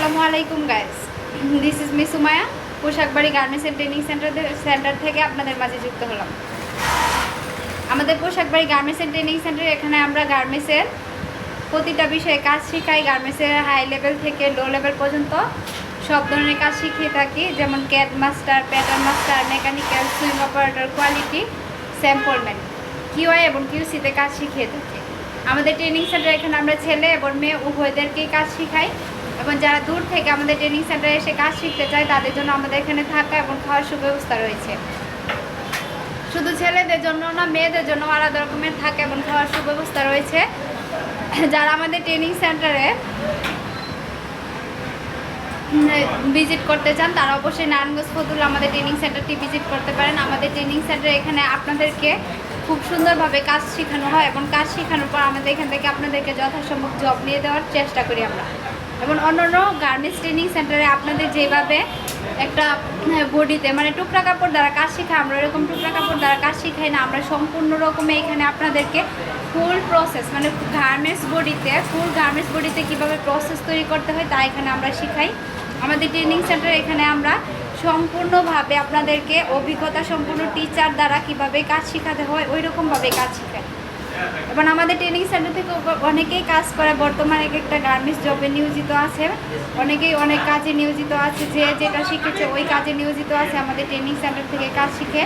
আসসালামু আলাইকুম guys, this is me Sumaiya. Poshakbari garments and training centre থেকে আপনাদের মাঝে যুক্ত হলাম। আমাদের Poshakbari garments and training centre, এখানে আমরা গার্মেন্টসের প্রতিটা বিষয়ে কাজ শিখাই। গার্মেন্টসের হাই লেভেল থেকে লো লেভেল পর্যন্ত সব ধরনের কাজ শিখিয়ে থাকি, যেমন cat master, pattern master, mechanical, swing operator, quality, স্যাম্পলম্যান, QI এবং কিউসিতে কাজ শিখিয়ে থাকি। আমাদের ট্রেনিং সেন্টার এখানে আমরা ছেলে এবং মেয়ে উভয়দেরকেই কাজ শিখাই, এবং যারা দূর থেকে আমাদের ট্রেনিং সেন্টারে এসে কাজ শিখতে চায় তাদের জন্য আমাদের এখানে থাকা এবং খাওয়ার সুব্যবস্থা রয়েছে। শুধু ছেলেদের জন্য না, মেয়েদের জন্য আলাদা রকমের থাকা এবং খাওয়ার সুব্যবস্থা রয়েছে। যারা আমাদের ট্রেনিং সেন্টারে ভিজিট করতে চান তারা অবশ্যই নারায়ণগঞ্জ ফতুল আমাদের ট্রেনিং সেন্টারটি ভিজিট করতে পারেন। আমাদের ট্রেনিং সেন্টারে এখানে আপনাদেরকে খুব সুন্দরভাবে কাজ শেখানো হয়, এবং কাজ শেখানোর পর আমাদের এখান থেকে আপনাদেরকে যথাসম্ভব জব নিয়ে দেওয়ার চেষ্টা করি আমরা। এবং অন্যান্য গার্মেন্টস ট্রেনিং সেন্টারে আপনাদের যেভাবে একটা বডিতে মানে টুকরা কাপড় দ্বারা কাজ শেখায়, আমরা এরকম টুকরা কাপড় দ্বারা কাজ শেখাই না। আমরা সম্পূর্ণ রকমে এখানে আপনাদেরকে ফুল প্রসেস মানে ফুল গার্মেন্টস বডিতে কীভাবে প্রসেস তৈরি করতে হয় তা এখানে আমরা শেখাই। আমাদের ট্রেনিং সেন্টারে এখানে আমরা সম্পূর্ণভাবে আপনাদেরকে অভিজ্ঞতা সম্পূর্ণ টিচার দ্বারা কিভাবে কাজ শেখাতে হয় ওই রকমভাবে কাজ শেখায়। এবং আমাদের ট্রেনিং সেন্টার থেকে অনেকেই কাজ করে, বর্তমানে একটা গার্মেন্টস জবে নিয়োজিত আছে, অনেকেই অনেক কাজে নিয়োজিত আছে, যে যেটা শিখেছে ওই কাজে নিয়োজিত আছে আমাদের ট্রেনিং সেন্টার থেকে কাজ শিখে।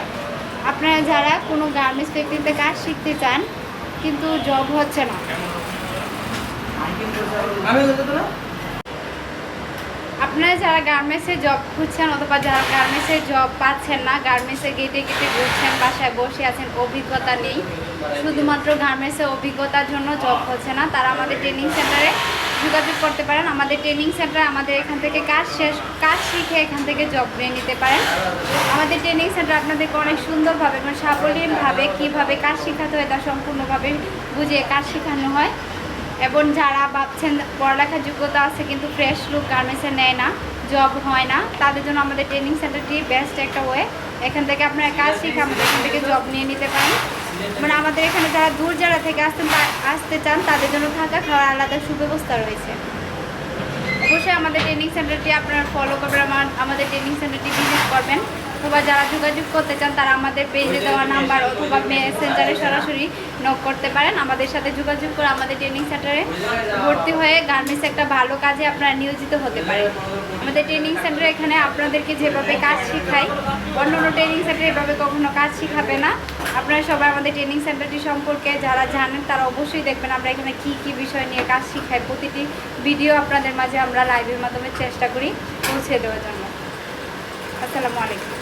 আপনারা যারা কোনো গার্মেন্টস ফ্যাক্টরিতে কাজ শিখতে চান কিন্তু জব হচ্ছে না, আপনারা যারা গার্মেন্টসে জব খুঁজছেন অথবা যারা গার্মেন্টসে জব পাচ্ছেন না, গার্মেন্টসের গেটে গেটে ঘুরছেন, বাসায় বসে আছেন, অভিজ্ঞতা নেই, শুধুমাত্র গার্মেন্টসের অভিজ্ঞতার জন্য জব হচ্ছে না, তারা আমাদের ট্রেনিং সেন্টারে যোগাযোগ করতে পারেন। আমাদের ট্রেনিং সেন্টারে আমাদের এখান থেকে কাজ শিখে এখান থেকে জব নিয়ে নিতে পারেন। আমাদের ট্রেনিং সেন্টার আপনাদেরকে অনেক সুন্দরভাবে এবং সাবলীলভাবে কীভাবে কাজ শেখাতে হয় তা সম্পূর্ণভাবে বুঝিয়ে কাজ শেখানো হয়। এবং যারা ভাবছেন পড়ালেখার যোগ্যতা আছে কিন্তু ফ্রেশ লুক গার্মেন্টসে নেয় না, জব হয় না, তাদের জন্য আমাদের ট্রেনিং সেন্টারটি বেস্ট একটা ওয়ে। এখান থেকে আপনারা কাজ শিখে আমাদের এখান থেকে জব নিয়ে নিতে পারেন। মানে আমাদের এখানে যারা দূর জায়গা থেকে আসতে চান তাদের জন্য থাকা খাওয়ার আলাদা সুব্যবস্থা রয়েছে। অবশ্যই আমাদের ট্রেনিং সেন্টারটি আপনারা ফলো করবেন, আমাদের ট্রেনিং সেন্টারটি ভিজিট করবেন, অথবা যারা যোগাযোগ করতে চান তারা আমাদের পেজে দেওয়া নাম্বার অথবা মেসেঞ্জারে সরাসরি নক করতে পারেন। আমাদের সাথে যোগাযোগ করে আমাদের ট্রেনিং সেন্টারে ভর্তি হয়ে গার্মেন্টস একটা ভালো কাজে আপনারা নিয়োজিত হতে পারেন। আমাদের ট্রেনিং সেন্টারে এখানে আপনাদেরকে যেভাবে কাজ শেখাই, অন্য ট্রেনিং সেন্টারে এভাবে কখনো কাজ শেখাবে না। আপনারা সবাই আমাদের ট্রেনিং সেন্টারটি সম্পর্কে যারা জানেন তারা অবশ্যই দেখবেন আমরা এখানে কী কী বিষয় নিয়ে কাজ শিখাই। প্রতিটি ভিডিও আপনাদের মাঝে আমরা লাইভের মাধ্যমে চেষ্টা করি পৌঁছে দেওয়ার জন্য। আসসালামু আলাইকুম।